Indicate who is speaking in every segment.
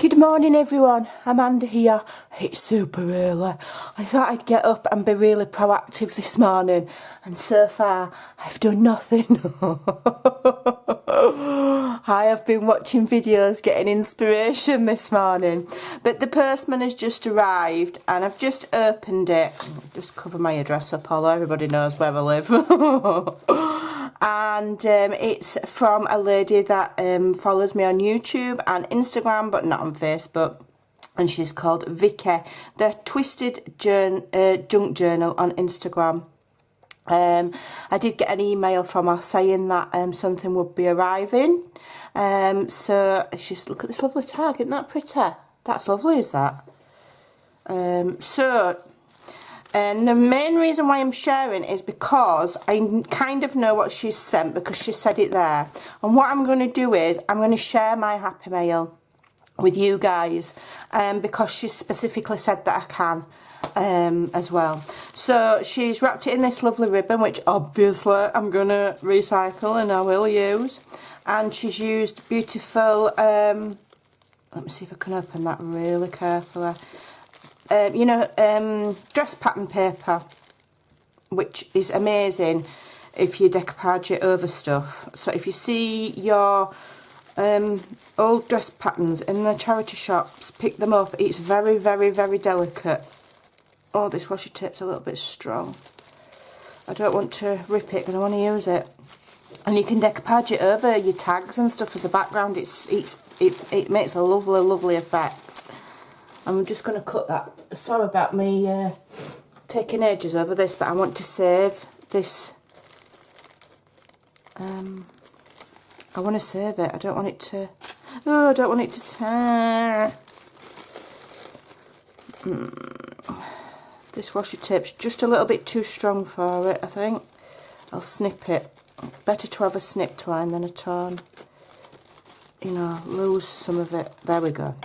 Speaker 1: Good morning everyone, Amanda here. It's super early. I thought I'd get up and be really proactive this morning, and so far I've done nothing. I have been watching videos getting inspiration this morning, but the postman has just arrived and I've just opened it. Just cover my address up, although everybody knows where I live. And it's from a lady that follows me on YouTube and Instagram, but not on Facebook, and she's called Vicky, the Twisted Junk Journal on Instagram. I did get an email from her saying that something would be arriving, so it's just, look at this lovely tag, isn't that pretty? That's lovely, is that? And the main reason why I'm sharing is because I kind of know what she's sent, because she said it there. And what I'm going to do is I'm going to share my Happy Mail with you guys, because she specifically said that I can as well. So she's wrapped it in this lovely ribbon, which obviously I'm going to recycle and I will use. And she's used beautiful, let me see if I can open that really carefully. Dress pattern paper, which is amazing if you decoupage it over stuff. So if you see your old dress patterns in the charity shops, pick them up. It's very, very, very delicate. Oh, this washi tape's a little bit strong. I don't want to rip it because I want to use it. And you can decoupage it over your tags and stuff as a background. It makes a lovely, lovely effect. I'm just going to cut that. Sorry about me taking ages over this, but I want to save this. I want to save it. I don't want it to. Oh, I don't want it to tear. This washi tape's just a little bit too strong for it, I think. I'll snip it. Better to have a snipped line than a torn. You know, lose some of it. There we go.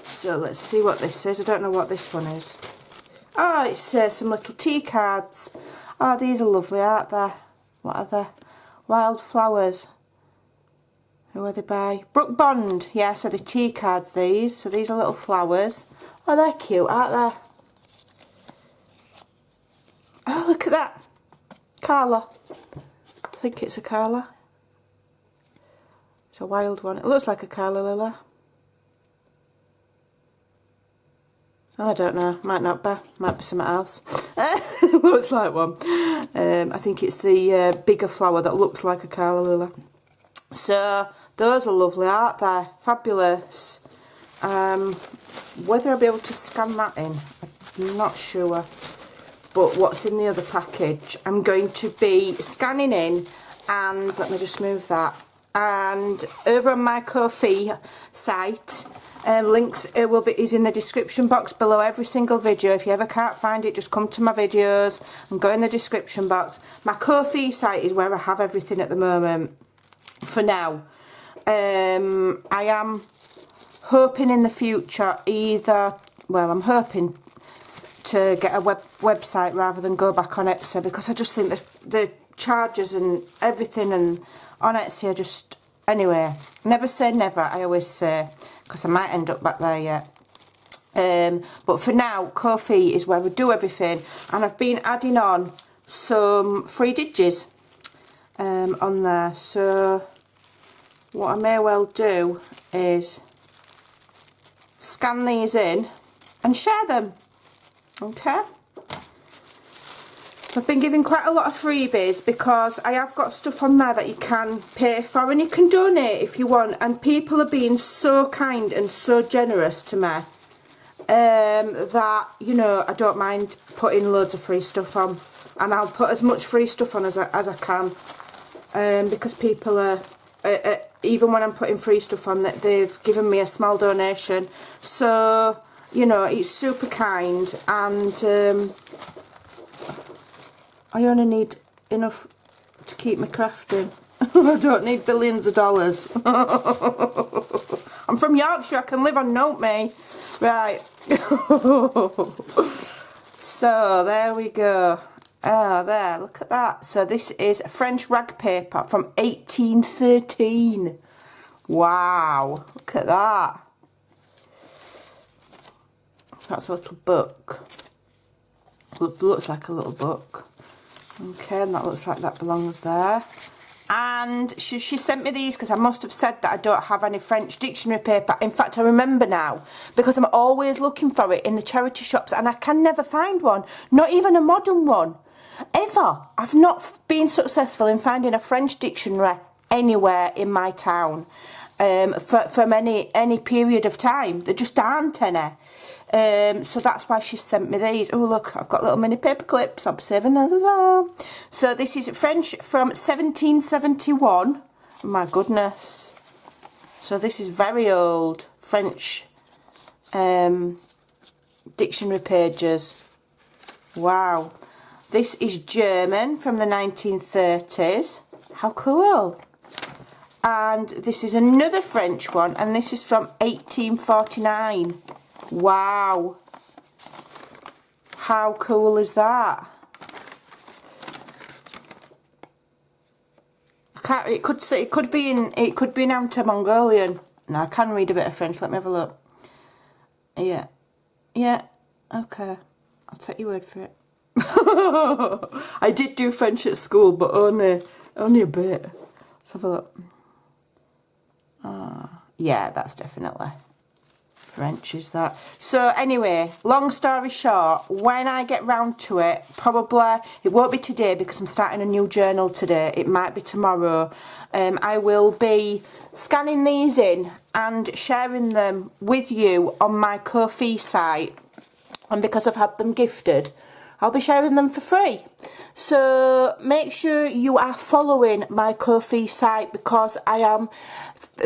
Speaker 1: So let's see what this is. I don't know what this one is. Oh, it's some little tea cards. Oh, these are lovely, aren't they? What are they? Wildflowers. Who are they by? Brooke Bond. Yeah, so the tea cards, these. So these are little flowers. Oh, they're cute, aren't they? Oh, look at that. Carla. I think it's a Carla. It's a wild one. It looks like a Carla lily. I don't know, might not be, might be something else. Looks like one. I think it's the bigger flower that looks like a Carla lily. So, those are lovely, aren't they? Fabulous. Whether I'll be able to scan that in, I'm not sure. But what's in the other package, I'm going to be scanning in, and let me just move that. And over on my Ko-fi site, links is in the description box below every single video. If you ever can't find it, just come to my videos and go in the description box. My Ko-fi site is where I have everything at the moment, for now. I am hoping in the future I'm hoping to get a website rather than go back on Etsy, because I just think the charges and everything and on Etsy are just, anyway, never say never, I always say, because I might end up back there yet. But for now, Ko-fi is where we do everything, and I've been adding on some free digits on there. So what I may well do is scan these in and share them. Okay. I've been giving quite a lot of freebies because I have got stuff on there that you can pay for, and you can donate if you want, and people are being so kind and so generous to me that, you know, I don't mind putting loads of free stuff on, and I'll put as much free stuff on as I can, because people are, even when I'm putting free stuff on, that they've given me a small donation. So, you know, it's super kind, and I only need enough to keep me crafting. I don't need billions of dollars. I'm from Yorkshire, I can live on note me. Right. So, there we go. Oh, there, look at that. So this is French rag paper from 1813. Wow, look at that. That's a little book. Looks like a little book. Okay, and that looks like that belongs there. And she sent me these because I must have said that I don't have any French dictionary paper. In fact, I remember now, because I'm always looking for it in the charity shops and I can never find one, not even a modern one. Ever. I've not been successful in finding a French dictionary anywhere in my town from any period of time. There just aren't any. So that's why she sent me these. Oh look, I've got little mini paper clips. I'm saving those as well. So this is French from 1771. Oh, my goodness. So this is very old French dictionary pages. Wow. This is German from the 1930s. How cool. And this is another French one, and this is from 1849. Wow. How cool is that? It could be in Anto-Mongolian. No, I can read a bit of French. Let me have a look. Yeah. Yeah. Okay. I'll take your word for it. I did do French at school, but only a bit. Let's have a look. Yeah, that's definitely French, is that. So anyway, long story short, when I get round to it, probably it won't be today because I'm starting a new journal today. It might be tomorrow. I will be scanning these in and sharing them with you on my Ko-fi site, and because I've had them gifted, I'll be sharing them for free. So make sure you are following my Ko-fi site, because I am,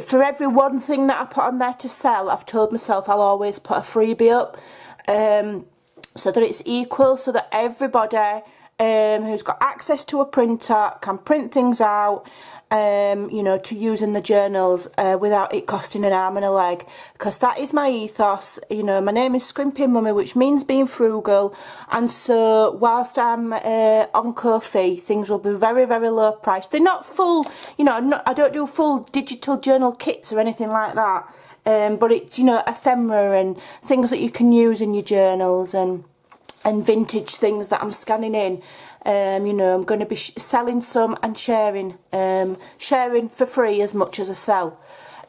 Speaker 1: for every one thing that I put on there to sell, I've told myself I'll always put a freebie up, so that it's equal, so that everybody who's got access to a printer can print things out, you know, to use in the journals without it costing an arm and a leg, because that is my ethos. You know, my name is Scrimping Mummy, which means being frugal, and so whilst I'm on Ko-fi, things will be very, very low priced. They're not full, you know, I don't do full digital journal kits or anything like that, but it's, you know, ephemera and things that you can use in your journals, and vintage things that I'm scanning in. You know, I'm going to be selling some and sharing for free as much as I sell,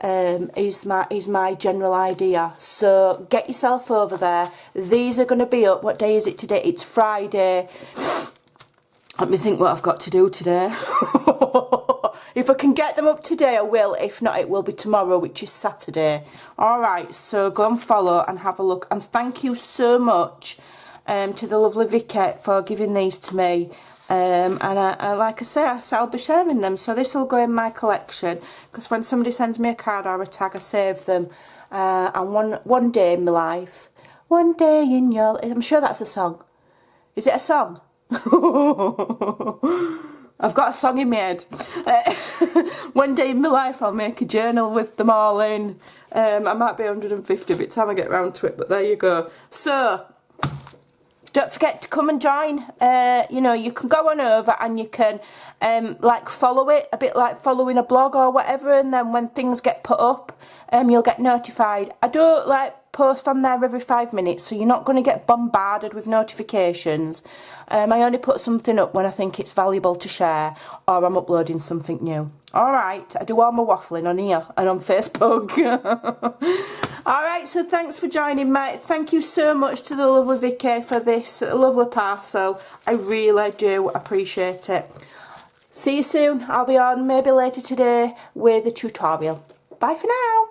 Speaker 1: is my general idea. So get yourself over there. These are going to be up. What day is it today? It's Friday. Let me think what I've got to do today. If I can get them up today, I will. If not, it will be tomorrow, which is Saturday. Alright, so go and follow and have a look. And thank you so much to the lovely Vicky for giving these to me, and like I say, I'll be sharing them. So this will go in my collection, because when somebody sends me a card or a tag, I save them, and one day in my life, one day in your, I'm sure that's a song. Is it a song? I've got a song in my head. One day in my life I'll make a journal with them all in. I might be 150 by the time I get round to it, but there you go. So don't forget to come and join. You know, you can go on over and you can like follow it, a bit like following a blog or whatever, and then when things get put up, you'll get notified. I don't like post on there every 5 minutes, so you're not going to get bombarded with notifications. I only put something up when I think it's valuable to share, or I'm uploading something new. Alright, I do all my waffling on here and on Facebook. Alright, so thanks for joining me. Thank you so much to the lovely Vicky for this lovely parcel. I really do appreciate it. See you soon. I'll be on maybe later today with a tutorial. Bye for now.